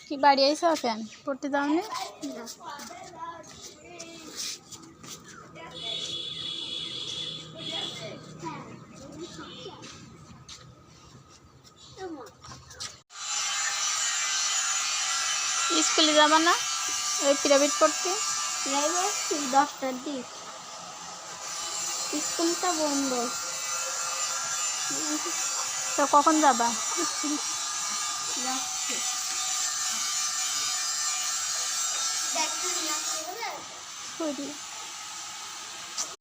কি বাড়ি আইছো কেন পড়তে যাওনি? স্কুলে যাবা না? ওই প্রাইভেট পড়তে? প্রাইভেট 10টার দিক, স্কুলটা বন্ধ। তো কখন যাবা?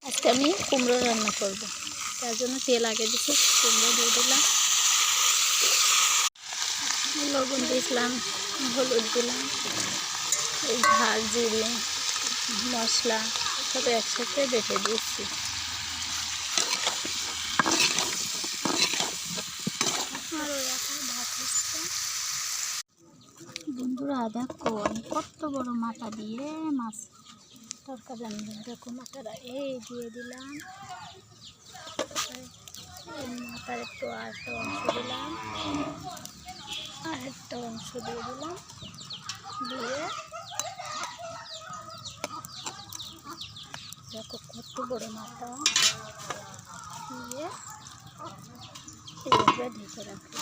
আজকে আমি কুমড়ো রান্না করব, তার জন্য তেল আগে দিচ্ছি, কুমড়ো দিয়ে দিলাম, লবণ দিয়েছিলাম, হলুদ দিলাম, এই ঝাল জিরে মশলা সব একসাথে বেটে দিয়েছি। বন্ধুরা দেখো আমি কত বড় মাথা দিয়ে মাছ তরকারি রান্না, দেখো মাথাটা এই দিয়ে দিলাম, মাথার একটু আরেকটা অংশ দিলাম, আর একটা অংশ দিয়ে দিলাম, দিয়ে দেখো কত বড় মাথা দিয়ে এভাবে ঢেকে রাখি।